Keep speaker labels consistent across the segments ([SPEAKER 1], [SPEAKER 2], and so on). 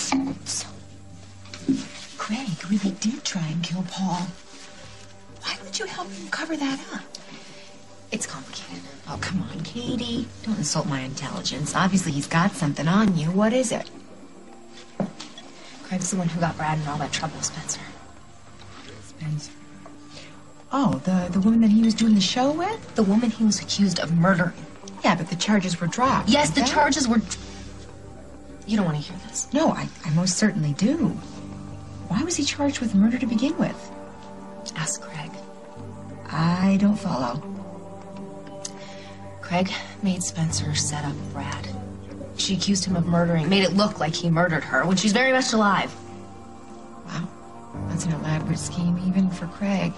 [SPEAKER 1] So, Craig really did try and kill Paul. Why would you help him cover that up?
[SPEAKER 2] It's complicated. Oh, come on, Katie. Don't insult my intelligence. Obviously, he's got something on you. What is it?
[SPEAKER 3] Craig's the one who got Brad in all that trouble, Spencer.
[SPEAKER 1] Spencer? Oh, the woman that he was doing the show with?
[SPEAKER 3] The woman he was accused of murdering.
[SPEAKER 1] Yeah, but the charges were dropped.
[SPEAKER 3] Yes, the charges were... You don't want to hear this.
[SPEAKER 1] No, I most certainly do. Why was he charged with murder to begin with?
[SPEAKER 3] Ask Craig.
[SPEAKER 1] I don't follow.
[SPEAKER 3] Craig made Spencer set up Brad. She accused him of murdering, made it look like he murdered her when she's very much alive.
[SPEAKER 1] Wow, that's an elaborate scheme even for Craig.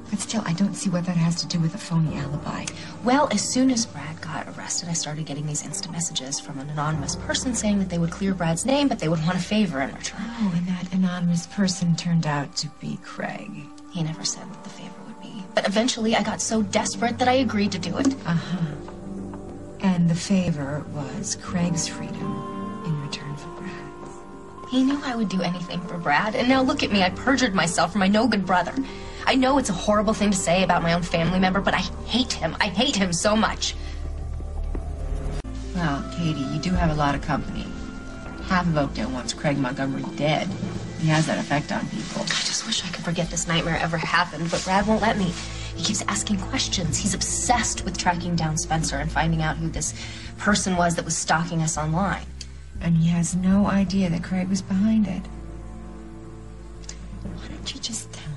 [SPEAKER 1] But still, I don't see what that has to do with a phony alibi.
[SPEAKER 3] Well, as soon as Brad got arrested, I started getting these instant messages from an anonymous person saying that they would clear Brad's name, but they would want a favor in return.
[SPEAKER 1] Oh, and that anonymous person turned out to be Craig.
[SPEAKER 3] He never said what the favor would be. But eventually, I got so desperate that I agreed to do it.
[SPEAKER 1] Uh-huh. And the favor was Craig's freedom in return for Brad's.
[SPEAKER 3] He knew I would do anything for Brad, and now look at me. I perjured myself for my no-good brother. I know it's a horrible thing to say about my own family member, but I hate him. I hate him so much.
[SPEAKER 1] Well, Katie, you do have a lot of company. Half of Oakdale wants Craig Montgomery dead. He has that effect on people.
[SPEAKER 3] I just wish I could forget this nightmare ever happened, but Brad won't let me. He keeps asking questions. He's obsessed with tracking down Spencer and finding out who this person was that was stalking us online.
[SPEAKER 1] And he has no idea that Craig was behind it. Why don't you just tell him?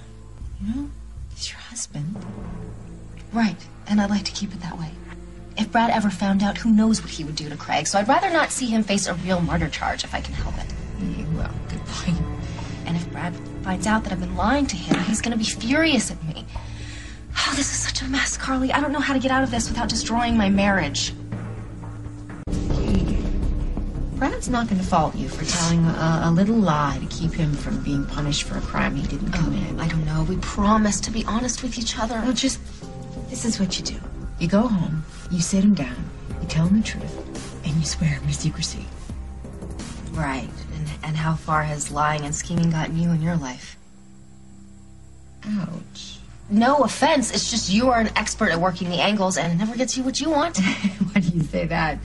[SPEAKER 1] You know, he's your husband.
[SPEAKER 3] Right, and I'd like to keep it that way. If Brad ever found out, who knows what he would do to Craig, so I'd rather not see him face a real murder charge if I can help it.
[SPEAKER 1] Yeah, well, good point.
[SPEAKER 3] And if Brad finds out that I've been lying to him, he's gonna be furious at me. Oh, this is such a mess, Carly. I don't know how to get out of this without destroying my marriage.
[SPEAKER 1] Brad's not going to fault you for telling a little lie to keep him from being punished for a crime he didn't commit.
[SPEAKER 3] I don't know. We promised to be honest with each other.
[SPEAKER 1] No, this is what you do. You go home, you sit him down, you tell him the truth, and you swear him to secrecy.
[SPEAKER 3] Right. And how far has lying and scheming gotten you in your life?
[SPEAKER 1] Ouch.
[SPEAKER 3] No offense. It's just you are an expert at working the angles, and it never gets you what you want.
[SPEAKER 1] Why do you say that?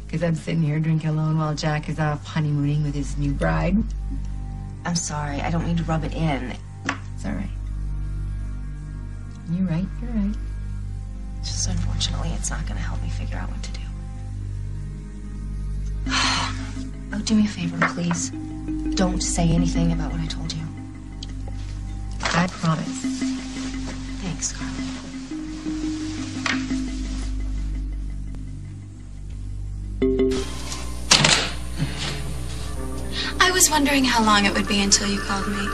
[SPEAKER 1] Because I'm sitting here drinking alone while Jack is off honeymooning with his new bride?
[SPEAKER 3] I'm sorry. I don't mean to rub it in.
[SPEAKER 1] It's all right. You're right. You're right.
[SPEAKER 3] Just unfortunately, it's not going to help me figure out what to do. Oh, do me a favor, please. Don't say anything about what I told you.
[SPEAKER 1] I promise.
[SPEAKER 3] Thanks, Carly.
[SPEAKER 4] I was wondering how long it would be until you called me.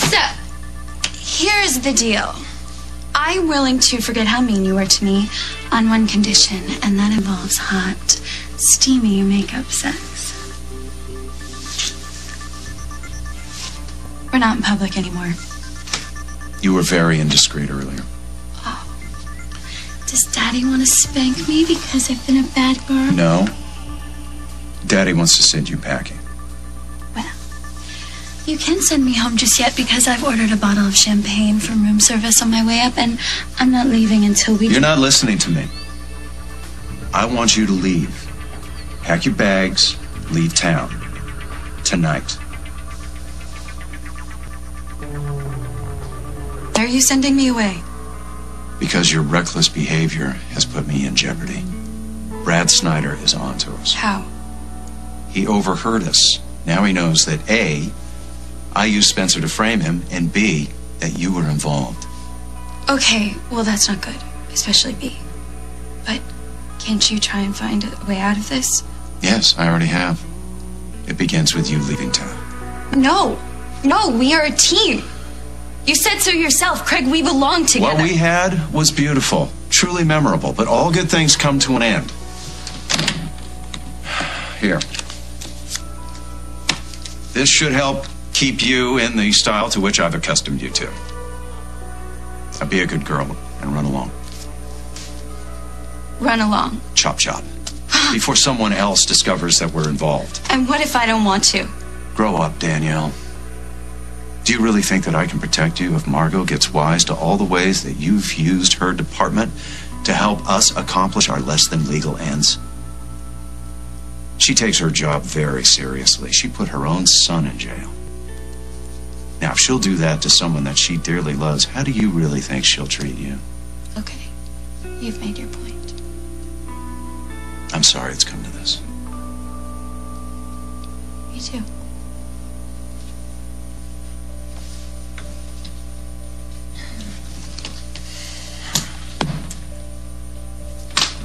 [SPEAKER 4] So, here's the deal. I'm willing to forget how mean you were to me on one condition, and that involves hot, steamy makeup sex. We're not in public anymore.
[SPEAKER 5] You were very indiscreet earlier.
[SPEAKER 4] Does Daddy want to spank me because I've been a bad girl?
[SPEAKER 5] No. Daddy wants to send you packing.
[SPEAKER 4] Well, you can't send me home just yet because I've ordered a bottle of champagne from room service on my way up, and I'm not leaving until we...
[SPEAKER 5] You're not listening to me. I want you to leave. Pack your bags, leave town. Tonight.
[SPEAKER 4] Why are you sending me away?
[SPEAKER 5] Because your reckless behavior has put me in jeopardy. Brad Snyder is on to us.
[SPEAKER 4] How?
[SPEAKER 5] He overheard us. Now he knows that A, I used Spencer to frame him, and B, that you were involved.
[SPEAKER 4] Okay, well that's not good, especially B. But can't you try and find a way out of this?
[SPEAKER 5] Yes, I already have. It begins with you leaving town.
[SPEAKER 4] No, we are a team. You said so yourself, Craig, we belong together.
[SPEAKER 5] What we had was beautiful, truly memorable, but all good things come to an end. Here. This should help keep you in the style to which I've accustomed you to. Now be a good girl and run along.
[SPEAKER 4] Run along.
[SPEAKER 5] Chop chop. before someone else discovers that we're involved.
[SPEAKER 4] And what if I don't want to?
[SPEAKER 5] Grow up, Danielle. Do you really think that I can protect you if Margot gets wise to all the ways that you've used her department to help us accomplish our less than legal ends? She takes her job very seriously. She put her own son in jail. Now, if she'll do that to someone that she dearly loves, how do you really think she'll treat you?
[SPEAKER 4] Okay, you've made your point.
[SPEAKER 5] I'm sorry it's come to this.
[SPEAKER 4] Me too.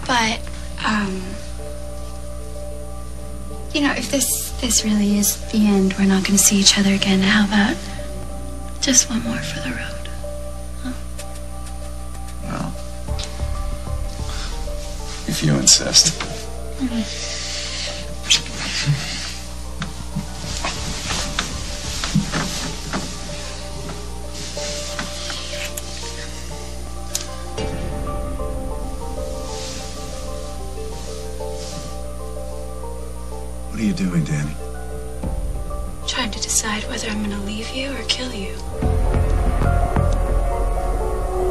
[SPEAKER 4] But, you know, if this really is the end, we're not going to see each other again. How about just one more for the road? Huh?
[SPEAKER 5] Well, if you insist. What are you doing, Dani?
[SPEAKER 4] Trying to decide whether I'm going to leave you or kill you.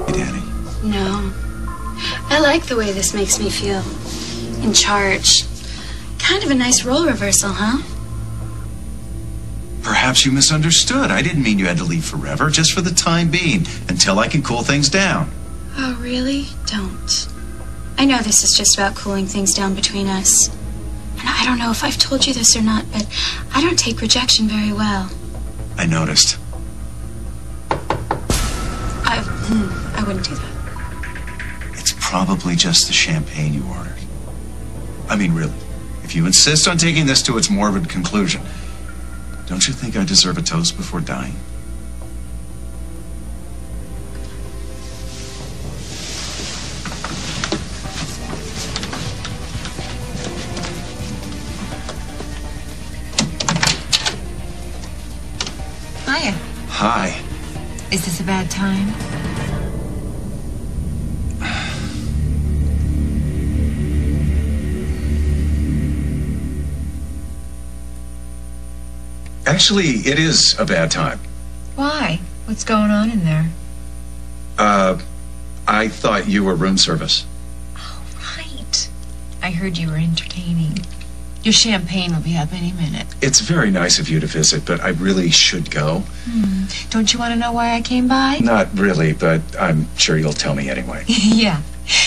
[SPEAKER 5] Hey, Dani.
[SPEAKER 4] No. I like the way this makes me feel. In charge. Kind of a nice role reversal, huh?
[SPEAKER 5] Perhaps you misunderstood. I didn't mean you had to leave forever, just for the time being, until I can cool things down.
[SPEAKER 4] Oh, really? Don't. I know this is just about cooling things down between us. And I don't know if I've told you this or not, but I don't take rejection very well.
[SPEAKER 5] I noticed.
[SPEAKER 4] I wouldn't do that.
[SPEAKER 5] It's probably just the champagne you ordered. I mean, really, if you insist on taking this to its morbid conclusion, don't you think I deserve a toast before dying?
[SPEAKER 2] Hiya.
[SPEAKER 5] Hi.
[SPEAKER 2] Is this a bad time?
[SPEAKER 5] Actually, it is a bad time.
[SPEAKER 2] Why? What's going on in there?
[SPEAKER 5] I thought you were room service.
[SPEAKER 2] Oh, right. I heard you were entertaining. Your champagne will be up any minute.
[SPEAKER 5] It's very nice of you to visit, but I really should go.
[SPEAKER 2] Don't you want to know why I came by?
[SPEAKER 5] Not really, but I'm sure you'll tell me anyway.
[SPEAKER 2] Yeah.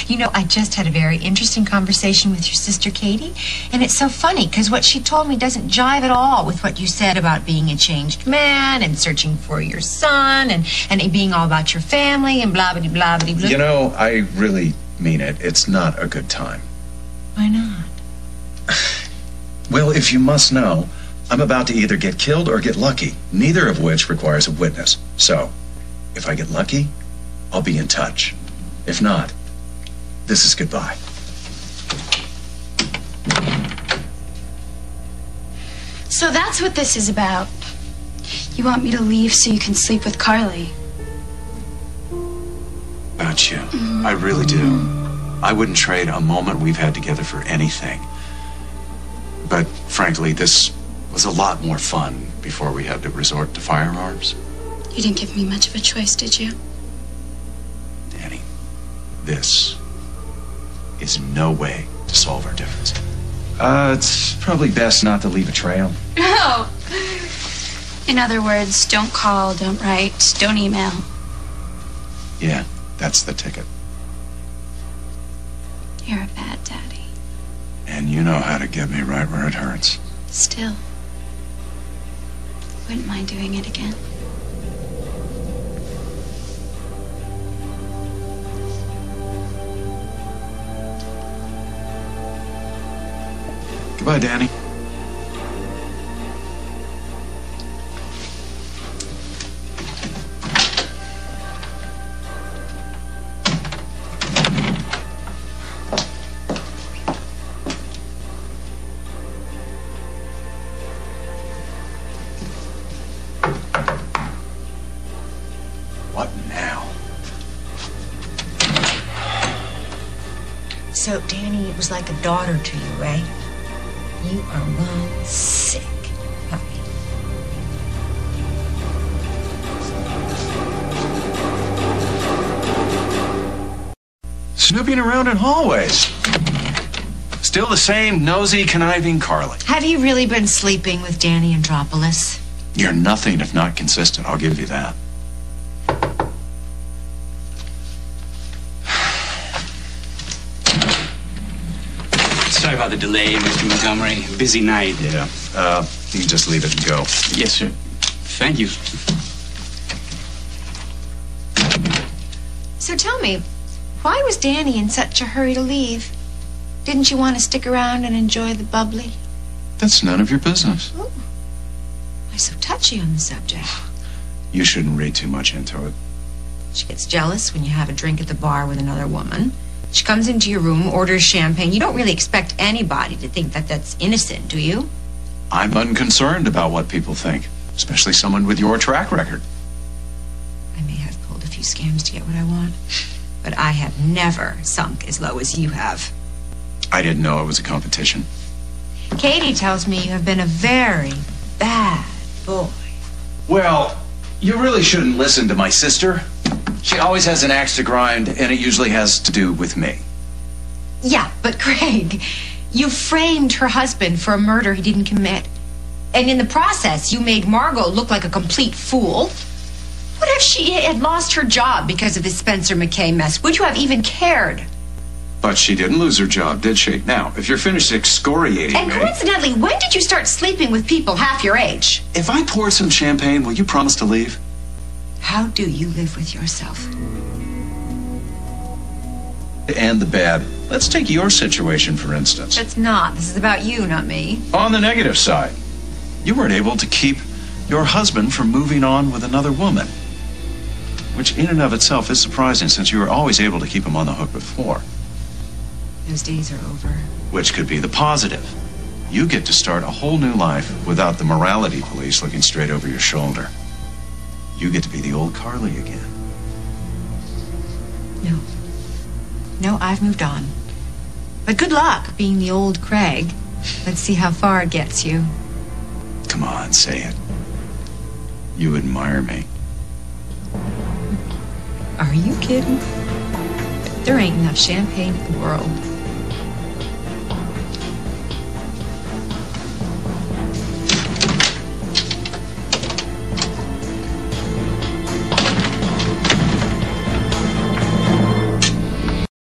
[SPEAKER 2] You know, I just had a very interesting conversation with your sister, Katie, and it's so funny because what she told me doesn't jive at all with what you said about being a changed man and searching for your son and it being all about your family and blah, blah, blah, blah, blah.
[SPEAKER 5] You know, I really mean it. It's not a good time.
[SPEAKER 2] Why not?
[SPEAKER 5] Well, if you must know, I'm about to either get killed or get lucky, neither of which requires a witness. So, if I get lucky, I'll be in touch. If not, this is goodbye.
[SPEAKER 4] So that's what this is about. You want me to leave so you can sleep with Carly.
[SPEAKER 5] About you. I really do. I wouldn't trade a moment we've had together for anything. But frankly, this was a lot more fun before we had to resort to firearms.
[SPEAKER 4] You didn't give me much of a choice, did you?
[SPEAKER 5] Dani, this is in no way to solve our difference. It's probably best not to leave a trail.
[SPEAKER 4] No. In other words, don't call, don't write, don't email.
[SPEAKER 5] Yeah, that's the ticket.
[SPEAKER 4] You're a bad daddy.
[SPEAKER 5] And you know how to get me right where it hurts.
[SPEAKER 4] Still. Wouldn't mind doing it again.
[SPEAKER 5] Goodbye, Dani.
[SPEAKER 2] So, Dani was like a daughter to you, eh? You are one sick puppy.
[SPEAKER 5] Snooping around in hallways. Still the same nosy, conniving Carly.
[SPEAKER 2] Have you really been sleeping with Dani Andropoulos?
[SPEAKER 5] You're nothing if not consistent, I'll give you that.
[SPEAKER 6] Sorry about the delay, Mr. Montgomery. Busy night.
[SPEAKER 5] Yeah, you can just leave it and go.
[SPEAKER 6] Yes, sir. Thank you.
[SPEAKER 2] So tell me, why was Dani in such a hurry to leave? Didn't you want to stick around and enjoy the bubbly?
[SPEAKER 5] That's none of your business.
[SPEAKER 2] Oh, why so touchy on the subject?
[SPEAKER 5] You shouldn't read too much into it.
[SPEAKER 2] She gets jealous when you have a drink at the bar with another woman. She comes into your room, orders champagne. You don't really expect anybody to think that that's innocent, do you?
[SPEAKER 5] I'm unconcerned about what people think, especially someone with your track record.
[SPEAKER 2] I may have pulled a few scams to get what I want, but I have never sunk as low as you have.
[SPEAKER 5] I didn't know it was a competition.
[SPEAKER 2] Katie tells me you have been a very bad boy.
[SPEAKER 5] Well, you really shouldn't listen to my sister. She always has an axe to grind, and it usually has to do with me.
[SPEAKER 2] Yeah, but Craig, you framed her husband for a murder he didn't commit. And in the process, you made Margot look like a complete fool. What if she had lost her job because of this Spencer McKay mess? Would you have even cared?
[SPEAKER 5] But she didn't lose her job, did she? Now, if you're finished excoriating
[SPEAKER 2] And
[SPEAKER 5] me...
[SPEAKER 2] coincidentally, when did you start sleeping with people half your age?
[SPEAKER 5] If I pour some champagne, will you promise to leave?
[SPEAKER 2] How do you live with yourself?
[SPEAKER 5] And the bad. Let's take your situation, for instance.
[SPEAKER 2] It's not. This is about you, not me.
[SPEAKER 5] On the negative side, you weren't able to keep your husband from moving on with another woman. Which in and of itself is surprising, since you were always able to keep him on the hook before.
[SPEAKER 2] Those days are over.
[SPEAKER 5] Which could be the positive. You get to start a whole new life without the morality police looking straight over your shoulder. You get to be the old Carly again.
[SPEAKER 2] No. No, I've moved on. But good luck being the old Craig. Let's see how far it gets you.
[SPEAKER 5] Come on, say it. You admire me.
[SPEAKER 2] Are you kidding? There ain't enough champagne in the world.